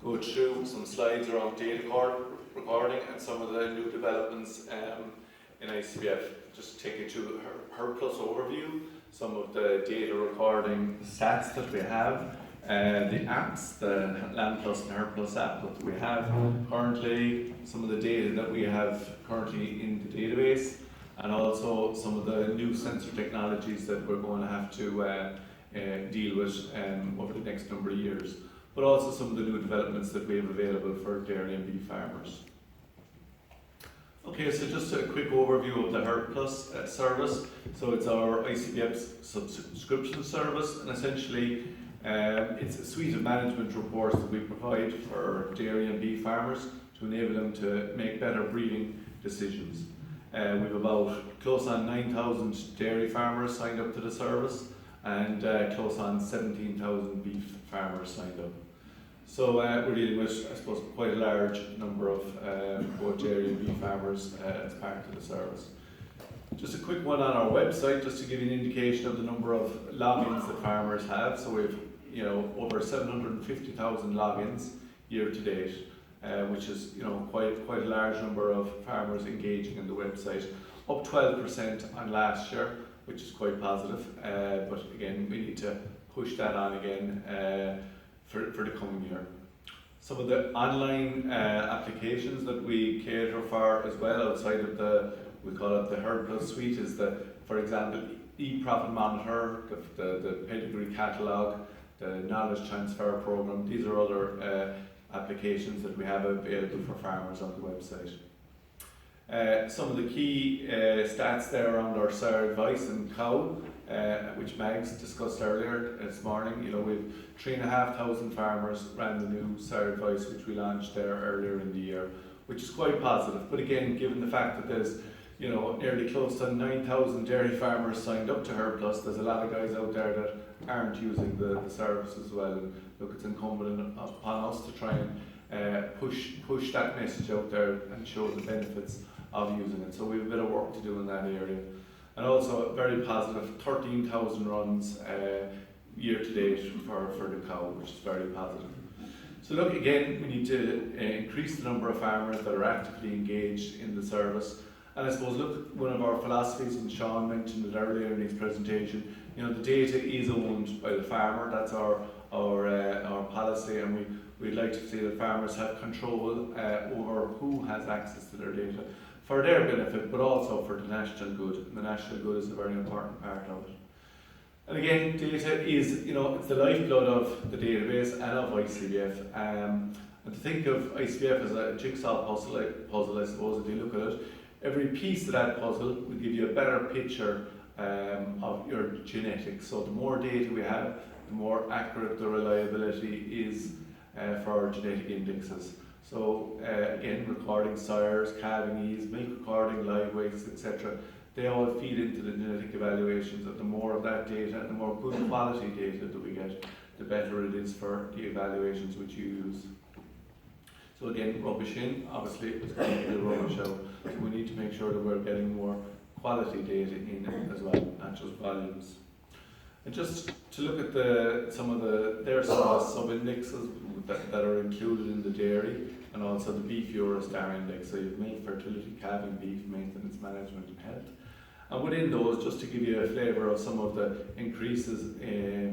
go through some slides around data recording and some of the new developments in ICBF. Just take you to HerdPlus overview, some of the data recording stats that we have, the apps, the LandPlus and HerdPlus app that we have currently, some of the data that we have currently in the database, and also some of the new sensor technologies that we're going to have to deal with over the next number of years, but also some of the new developments that we have available for dairy and beef farmers. Okay, so just a quick overview of the HerdPlus service. So it's our ICBF subscription service, and essentially it's a suite of management reports that we provide for dairy and beef farmers to enable them to make better breeding decisions. We have about close on 9,000 dairy farmers signed up to the service, and close on 17,000 beef farmers signed up. So we're dealing with, I suppose, quite a large number of both dairy and beef farmers as part of the service. Just a quick one on our website, just to give you an indication of the number of logins that farmers have. So we've over 750,000 logins year to date, which is quite a large number of farmers engaging in the website, up 12% on last year, which is quite positive. But again, we need to push that on again for the coming year. Some of the online applications that we cater for as well, outside of we call it the HerdPlus suite, is for example, e-profit monitor, the pedigree catalogue, the knowledge transfer program. These are other applications that we have available for farmers on the website. Some of the key stats there around our sire advice and cow, which Mags discussed earlier this morning. We've 3,500 farmers ran the new sire advice, which we launched there earlier in the year, which is quite positive. But again, given the fact that there's nearly close to 9,000 dairy farmers signed up to HerdPlus, there's a lot of guys out there that aren't using the service as well. And look, it's incumbent upon us to try and push that message out there and show the benefits of using it. So we have a bit of work to do in that area. And also very positive, 13,000 runs year to date for the cow, which is very positive. So look, again, we need to increase the number of farmers that are actively engaged in the service. And I suppose, look, one of our philosophies, and Sean mentioned it earlier in his presentation, the data is owned by the farmer. That's our policy, and we'd like to see that farmers have control over who has access to their data for their benefit, but also for the national good. And the national good is a very important part of it. And again, data is, it's the lifeblood of the database and of ICBF. And to think of ICBF as a jigsaw puzzle, I suppose, if you look at it, every piece of that puzzle will give you a better picture of your genetics. So the more data we have, the more accurate the reliability is for our genetic indexes. So again, recording sires, calving ease, milk recording, live weights, etc. They all feed into the genetic evaluations, and the more of that data and the more good quality data that we get, the better it is for the evaluations which you use. So again, rubbish in, obviously, it's going to be the rubbish out. So we need to make sure that we're getting more quality data in as well, not just volumes. And just to look at some of their sub-indexes that are included in the dairy, and also the beef Eurostar index. So you have milk, fertility, calving, beef, maintenance, management and health. And within those, just to give you a flavour of some of the increases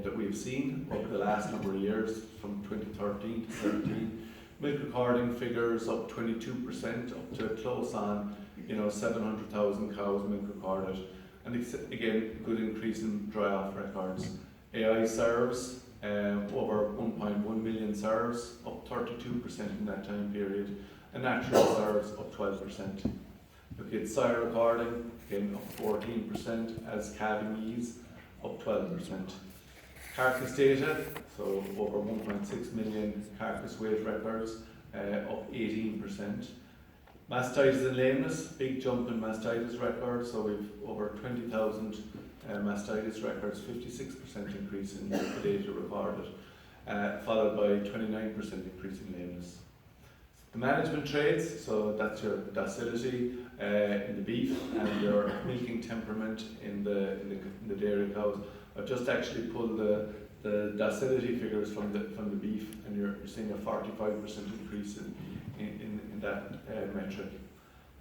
that we've seen over the last number of years, from 2013 to 2017, milk recording figures up 22%, up to close on 700,000 cows milk recorded. And again, good increase in dry off records. AI serves, over 1.1 million serves, up 32% in that time period, and natural serves up 12%. Look at sire recording, again up 14%, as calving ease up 12%. Carcass data, so over 1.6 million carcass weight records, up 18%. Mastitis and lameness, big jump in mastitis records, so we've over 20,000 mastitis records, 56% increase in the data recorded, followed by 29% increase in lameness. The management traits, so that's your docility in the beef and your milking temperament in the dairy cows. I've just actually pulled the the docility figures from the beef, and you're seeing a 45% increase in that metric.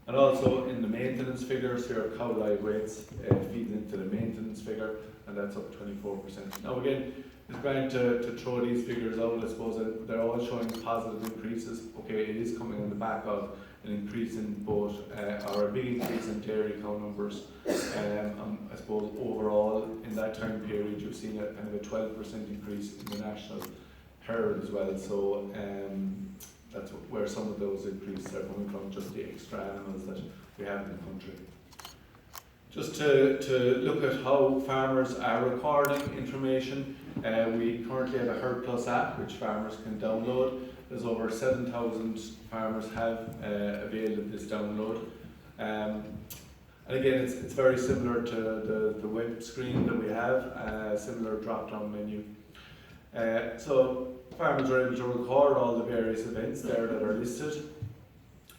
And also in the maintenance figures here, cow live weights feed into the maintenance figure, and that's up 24%. Now again, it's going to throw these figures out. I suppose that they're all showing positive increases. Okay, it is coming on the back of an increase in both, or a big increase in dairy cow numbers. I suppose overall in that time period you've seen a kind of a 12% increase in the national herd as well. So that's where some of those increases are coming from, just the extra animals that we have in the country. Just to look at how farmers are recording information, we currently have a HerdPlus app which farmers can download. There's over 7,000 farmers have availed of this download. And again, it's very similar to the web screen that we have, similar drop-down menu. So farmers are able to record all the various events there that are listed.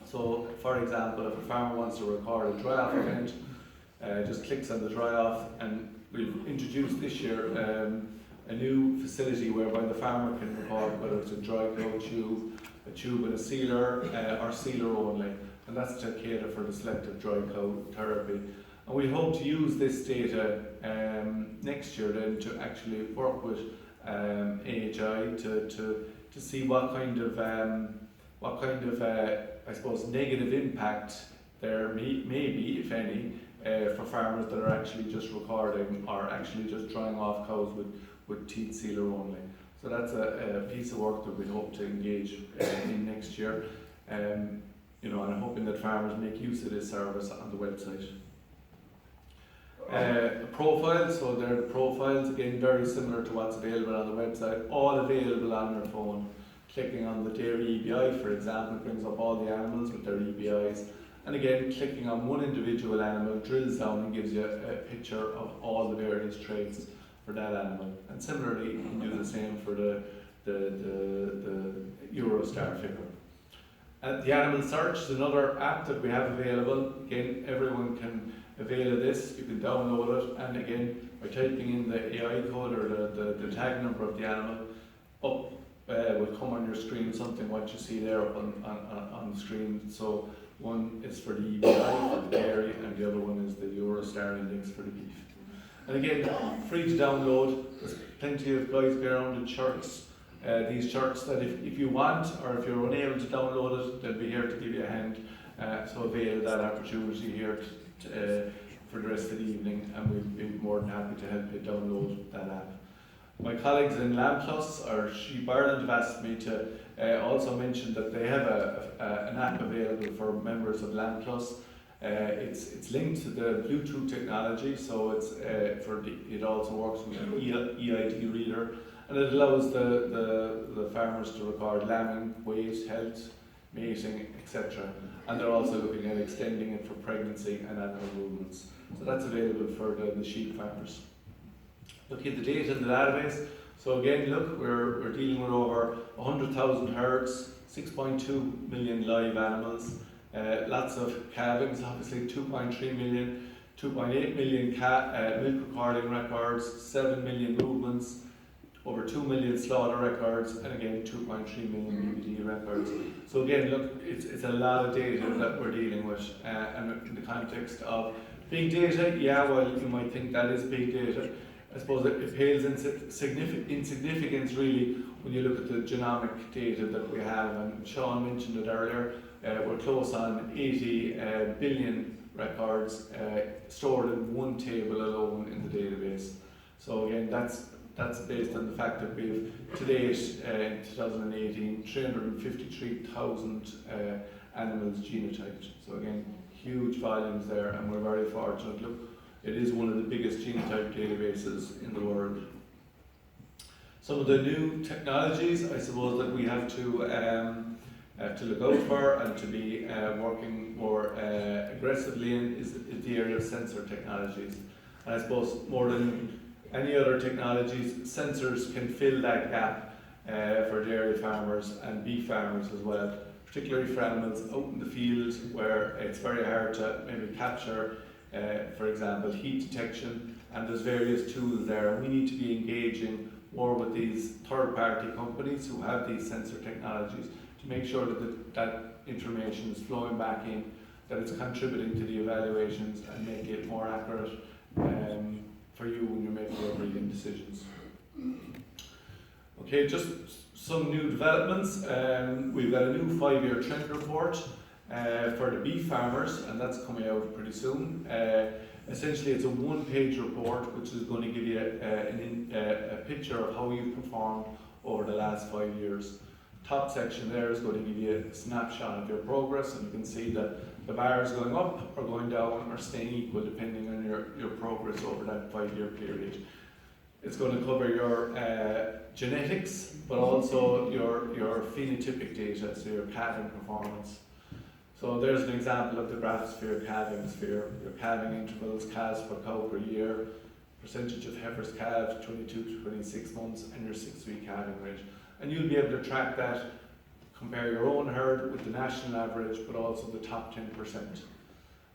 So for example, if a farmer wants to record a dry-off event, just clicks on the dry-off, and we've introduced this year a new facility whereby the farmer can record whether it's a dry cow tube, a tube and a sealer, or sealer only, and that's to cater for the selective dry cow therapy. And we hope to use this data next year then to actually work with AHI to see what kind of I suppose negative impact there may be, if any, for farmers that are actually just recording or actually just drying off cows with teat sealer only. So that's a piece of work that we hope to engage in next year. You know, and I'm hoping that farmers make use of this service on the website. Profiles, so they're the profiles, again very similar to what's available on the website, all available on your phone. Clicking on the dairy EBI, for example, brings up all the animals with their EBIs. And again, clicking on one individual animal drills down and gives you a picture of all the various traits for that animal. And similarly, you can do the same for the Eurostar figure. The Animal Search is another app that we have available. Again, everyone can avail of this. You can download it, and again, by typing in the AI code or the tag number of the animal, up will come on your screen something what you see there up on the screen. So one is for the EBI, for the dairy, and the other one is the Eurostar index for the beef. And again, free to download. There's plenty of guys go around in shirts. These shirts that if you want, or if you're unable to download it, they'll be here to give you a hand. So avail that opportunity here for the rest of the evening, and we'd be more than happy to help you download that app. My colleagues in LambPlus or Sheep Ireland have asked me to also mention that they have an app available for members of LambPlus. It's linked to the Bluetooth technology, so it also works with an EID reader, and it allows the farmers to record lambing, weight, health, mating, etc. And they're also looking at extending it for pregnancy and animal movements. So that's available for the sheep farmers. Looking at the data in the database, so again, look, we're dealing with over 100,000 herds, 6.2 million live animals, lots of calvings, obviously 2.3 million, 2.8 million milk recording records, 7 million movements, over 2 million slaughter records, and again 2.3 million BBD records. So again, look, it's a lot of data that we're dealing with, and in the context of big data, yeah, well, you might think that is big data. I suppose it pales in significance really when you look at the genomic data that we have, and Sean mentioned it earlier. We're close on 80 billion records stored in one table alone in the database. So again, that's based on the fact that we've to date in 2018 353,000 animals genotyped. So again, huge volumes there, and we're very fortunate. Look, it is one of the biggest genotype databases in the world. Some of the new technologies, I suppose, that we have to look out for and to be working more aggressively in is the area of sensor technologies. And I suppose more than any other technologies, sensors can fill that gap for dairy farmers and beef farmers as well, particularly for animals out in the field where it's very hard to maybe capture, for example, heat detection, and there's various tools there, and we need to be engaging more with these third-party companies who have these sensor technologies to make sure that that information is flowing back in, that it's contributing to the evaluations and make it more accurate for you when you're making your breeding decisions. Okay, just some new developments. We've got a new 5-year trend report for the beef farmers, and that's coming out pretty soon. Essentially, it's a one-page report which is going to give you a picture of how you've performed over the last 5 years. Top section there is going to give you a snapshot of your progress, and you can see that the bars going up or going down or staying equal depending on your progress over that 5-year period. It's going to cover your genetics, but also your phenotypic data, so your calving performance. So there's an example of the graphs for your calving sphere, your calving intervals, calves per cow per year, percentage of heifers calved 22 to 26 months, and your 6-week calving rate. And you'll be able to track that, compare your own herd with the national average, but also the top 10%.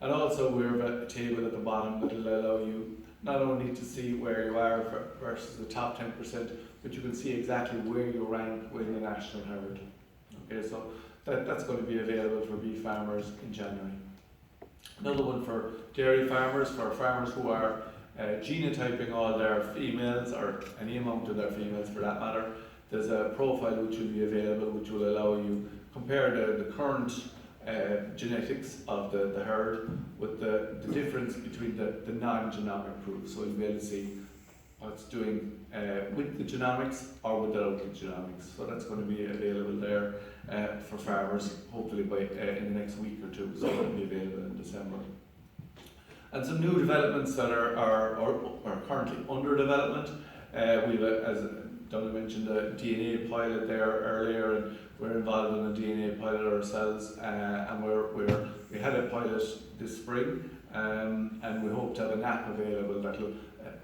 And also we have a table at the bottom that will allow you not only to see where you are versus the top 10%, but you can see exactly where you rank within the national herd. Okay, so that's going to be available for beef farmers in January. Another one for dairy farmers, for farmers who are genotyping all their females, or any amount of their females for that matter. There's a profile which will be available which will allow you compare the current genetics of the herd with the difference between the non-genomic proof. So you'll be able to see what it's doing with the genomics or without the genomics. So that's going to be available there for farmers, hopefully by in the next week or two. So it'll be available in December. And some new developments that are currently under development. We've, as Donna mentioned, a DNA pilot there earlier, and we're involved in a DNA pilot ourselves, and we had a pilot this spring, and we hope to have an app available that will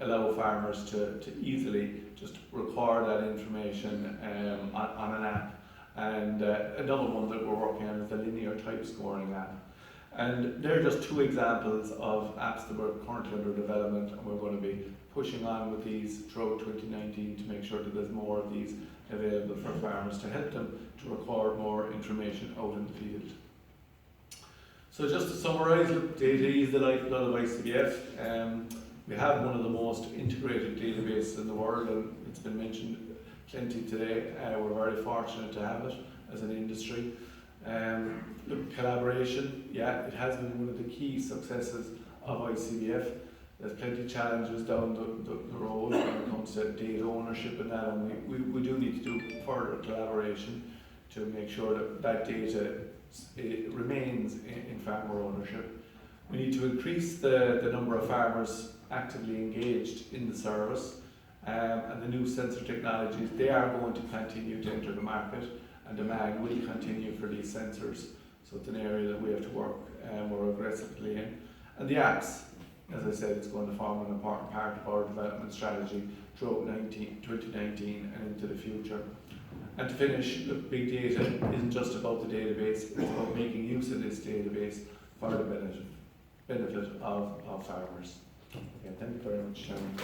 allow farmers to easily just record that information on an app. And another one that we're working on is the linear type scoring app. And they're just two examples of apps that we're currently under development, and we're going to be pushing on with these throughout 2019 to make sure that there's more of these available for farmers to help them to record more information out in the field. So just to summarise, data is the lifeblood of ICBF. We have one of the most integrated databases in the world, and it's been mentioned plenty today. We're very fortunate to have it as an industry. Collaboration, yeah, it has been one of the key successes of ICBF. There's plenty of challenges down the road when it comes to data ownership and that, and we do need to do further collaboration to make sure that data remains in farmer ownership. We need to increase the number of farmers actively engaged in the service, and the new sensor technologies, they are going to continue to enter the market, and demand will continue for these sensors. So it's an area that we have to work more aggressively in. And the apps, as I said, it's going to form an important part of our development strategy throughout 2019 and into the future. And to finish, look, big data isn't just about the database, it's about making use of this database for the benefit of farmers. Okay, thank you very much, Chairman.